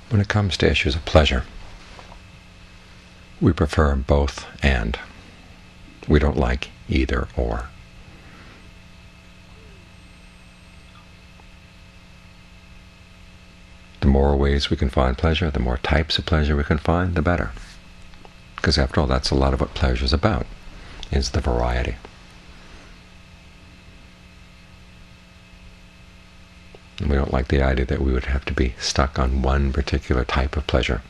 When it comes to issues of pleasure, we prefer both and. We don't like either or. The more ways we can find pleasure, the more types of pleasure we can find, the better. Because after all, that's a lot of what pleasure is about, is the variety. And we don't like the idea that we would have to be stuck on one particular type of pleasure,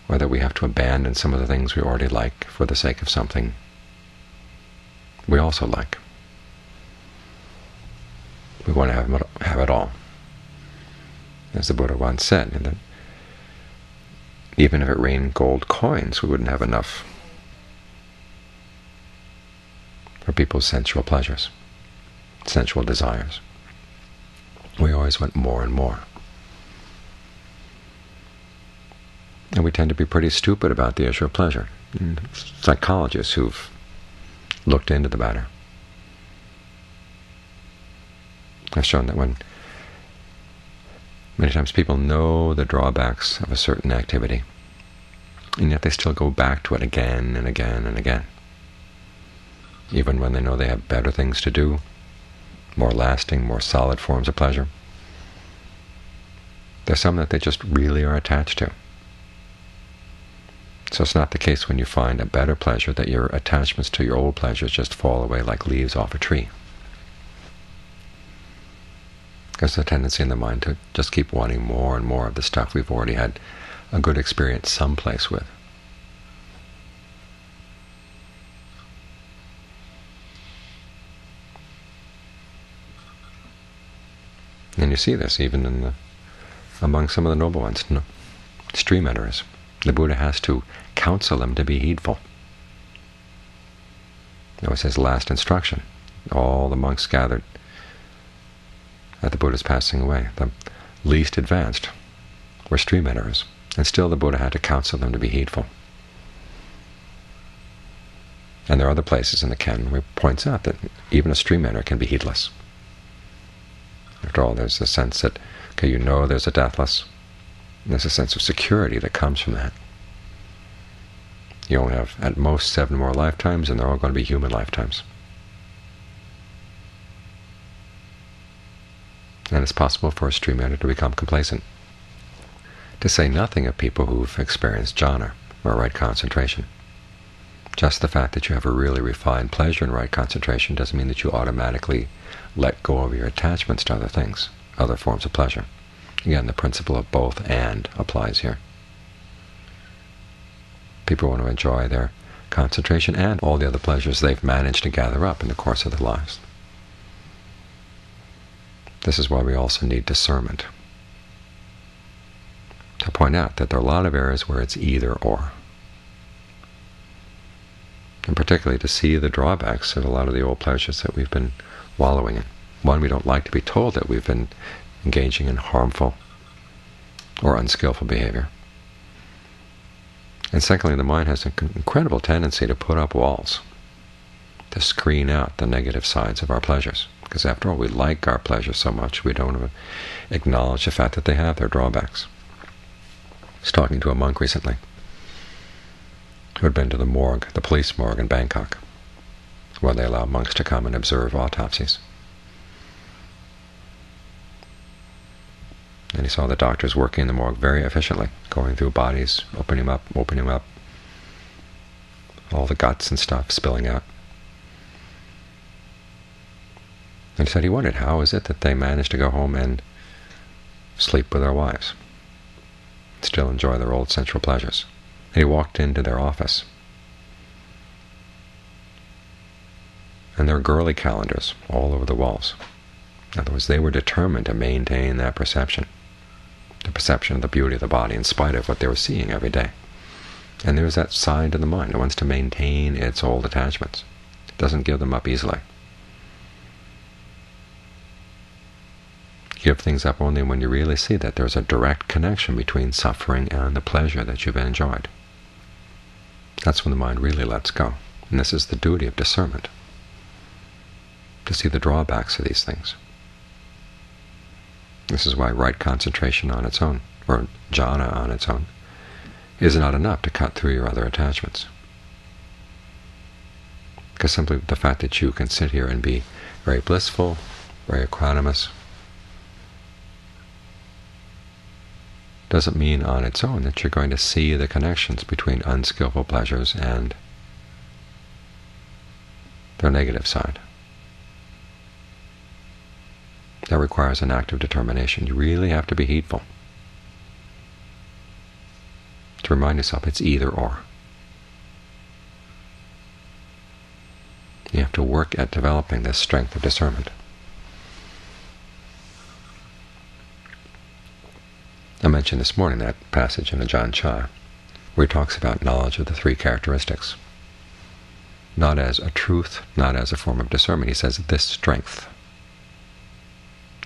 or that we have to abandon some of the things we already like for the sake of something we also like. We want to have it all. As the Buddha once said, that even if it rained gold coins, we wouldn't have enough for people's sensual pleasures, sensual desires. We always want more and more. And we tend to be pretty stupid about the issue of pleasure. Psychologists who've looked into the matter have shown that many times people know the drawbacks of a certain activity, and yet they still go back to it again and again and again, even when they know they have better things to do, more lasting, more solid forms of pleasure. There's some that they just really are attached to. So it's not the case when you find a better pleasure that your attachments to your old pleasures just fall away like leaves off a tree. There's a tendency in the mind to just keep wanting more and more of the stuff we've already had a good experience someplace with. And you see this even among some of the noble ones, stream enterers. The Buddha has to counsel them to be heedful. That was his last instruction. All the monks gathered at the Buddha's passing away, the least advanced, were stream enterers, and still the Buddha had to counsel them to be heedful. And there are other places in the canon where it points out that even a stream enterer can be heedless. After all, there's a sense that, okay, you know there's a deathless. There's a sense of security that comes from that. You only have, at most, 7 more lifetimes, and they're all going to be human lifetimes. And it's possible for a stream enterer to become complacent, to say nothing of people who've experienced jhana, or right concentration. Just the fact that you have a really refined pleasure in right concentration doesn't mean that you automatically let go of your attachments to other things, other forms of pleasure. Again, the principle of both and applies here. People want to enjoy their concentration and all the other pleasures they've managed to gather up in the course of their lives. This is why we also need discernment, to point out that there are a lot of areas where it's either or, and particularly to see the drawbacks of a lot of the old pleasures that we've been wallowing in. One, we don't like to be told that we've been engaging in harmful or unskillful behavior. And secondly, the mind has an incredible tendency to put up walls, to screen out the negative sides of our pleasures. Because after all, we like our pleasures so much, we don't acknowledge the fact that they have their drawbacks. I was talking to a monk recently who had been to the morgue, the police morgue in Bangkok, where they allow monks to come and observe autopsies. And he saw the doctors working in the morgue very efficiently, going through bodies, opening them up, all the guts and stuff spilling out. And he said he wondered, how is it that they managed to go home and sleep with their wives, still enjoy their old sensual pleasures? And he walked into their office, and there were girly calendars all over the walls. In other words, they were determined to maintain that perception, the perception of the beauty of the body in spite of what they were seeing every day. And there's that side of the mind that wants to maintain its old attachments. It doesn't give them up easily. Give things up only when you really see that there's a direct connection between suffering and the pleasure that you've enjoyed. That's when the mind really lets go. And this is the duty of discernment, to see the drawbacks of these things. This is why right concentration on its own or jhana on its own, is not enough to cut through your other attachments. Because simply the fact that you can sit here and be very blissful, very equanimous, doesn't mean on its own that you're going to see the connections between unskillful pleasures and their negative side. That requires an act of determination. You really have to be heedful to remind yourself it's either or. You have to work at developing this strength of discernment. I mentioned this morning that passage in Ajahn Chah where he talks about knowledge of the three characteristics. Not as a truth, not as a form of discernment. He says this strength.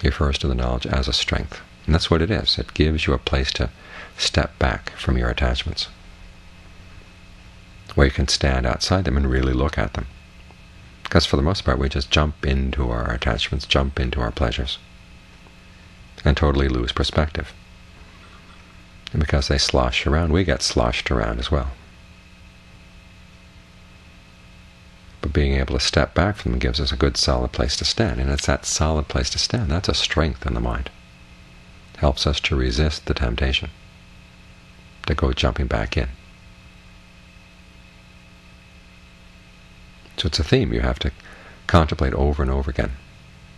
He refers to the knowledge as a strength. And that's what it is. It gives you a place to step back from your attachments, where you can stand outside them and really look at them. Because for the most part we just jump into our attachments, jump into our pleasures, and totally lose perspective. And because they slosh around, we get sloshed around as well. But being able to step back from them gives us a good solid place to stand. And it's that solid place to stand, that's a strength in the mind. It helps us to resist the temptation to go jumping back in. So it's a theme you have to contemplate over and over again,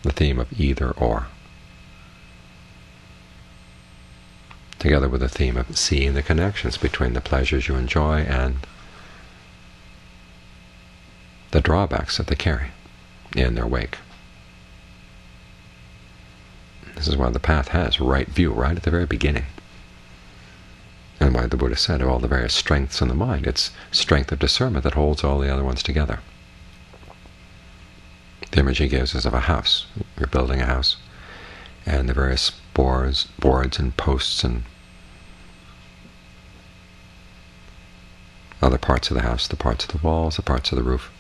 the theme of either or, together with the theme of seeing the connections between the pleasures you enjoy and the drawbacks that they carry in their wake. This is why the path has right view right at the very beginning, and why the Buddha said of all the various strengths in the mind, it's strength of discernment that holds all the other ones together. The image he gives is of a house. You're building a house, and the various boards and posts and other parts of the house, the parts of the walls, the parts of the roof,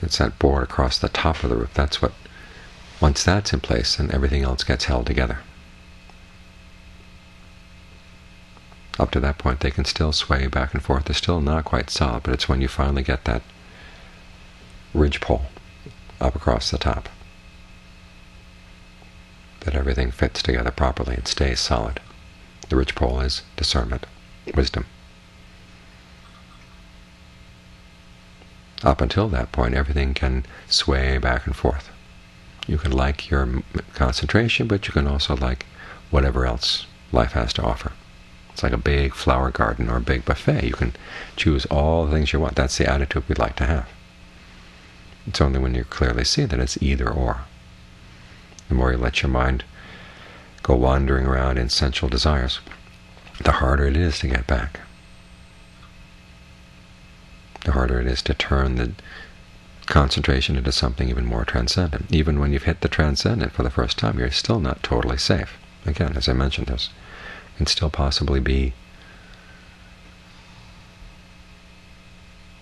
it's that board across the top of the roof. That's what, once that's in place, then everything else gets held together. Up to that point they can still sway back and forth. They're still not quite solid, but it's when you finally get that ridgepole up across the top that everything fits together properly and stays solid. The ridgepole is discernment, wisdom. Up until that point, everything can sway back and forth. You can like your concentration, but you can also like whatever else life has to offer. It's like a big flower garden or a big buffet. You can choose all the things you want. That's the attitude we'd like to have. It's only when you clearly see that it's either or. The more you let your mind go wandering around in sensual desires, the harder it is to get back. The harder it is to turn the concentration into something even more transcendent. Even when you've hit the transcendent for the first time, you're still not totally safe. Again, as I mentioned, this can still possibly be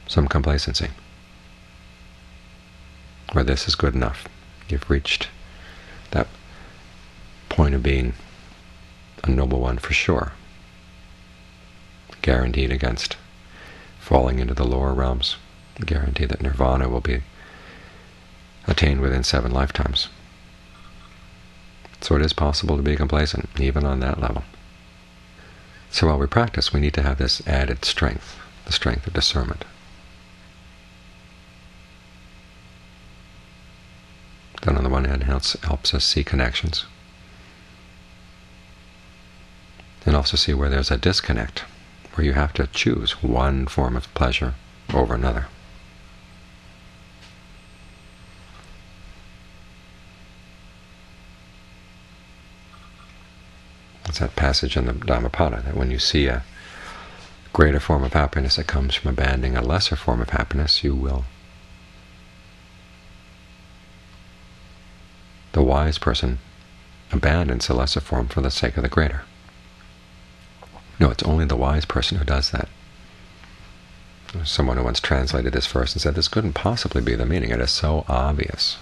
some complacency, where this is good enough. You've reached that point of being a noble one for sure, guaranteed against falling into the lower realms, guarantee that nirvana will be attained within 7 lifetimes. So it is possible to be complacent, even on that level. So while we practice, we need to have this added strength, the strength of discernment. That on the one hand helps us see connections, and also see where there's a disconnect, where you have to choose one form of pleasure over another. It's that passage in the Dhammapada that when you see a greater form of happiness that comes from abandoning a lesser form of happiness, you will. The wise person abandons the lesser form for the sake of the greater. No, it's only the wise person who does that. Someone who once translated this verse and said, this couldn't possibly be the meaning. It is so obvious.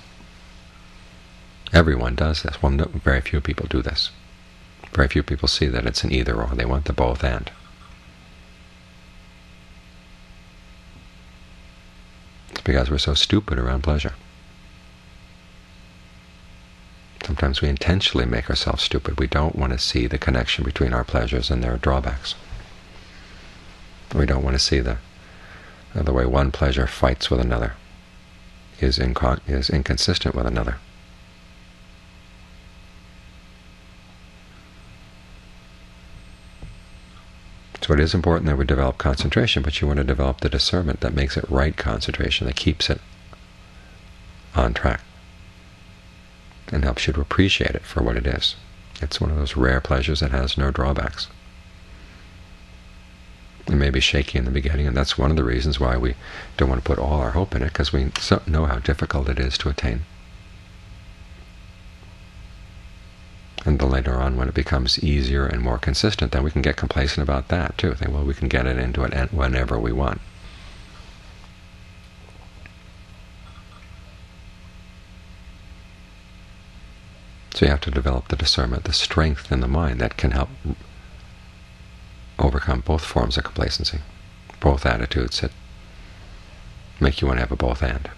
Everyone does this. Well, no, very few people do this. Very few people see that it's an either-or. They want the both and. It's because we're so stupid around pleasure. Sometimes we intentionally make ourselves stupid. We don't want to see the connection between our pleasures and their drawbacks. We don't want to see the way one pleasure fights with another, is inconsistent with another. So it is important that we develop concentration, but you want to develop the discernment that makes it right concentration, that keeps it on track and helps you to appreciate it for what it is. It's one of those rare pleasures that has no drawbacks. It may be shaky in the beginning, and that's one of the reasons why we don't want to put all our hope in it, because we know how difficult it is to attain. And then later on, when it becomes easier and more consistent, then we can get complacent about that too. Think, well, we can get it into it whenever we want. So you have to develop the discernment, the strength in the mind that can help overcome both forms of complacency, both attitudes that make you want to have a both and.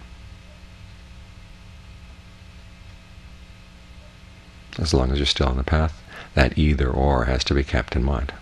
As long as you're still on the path, that either-or has to be kept in mind.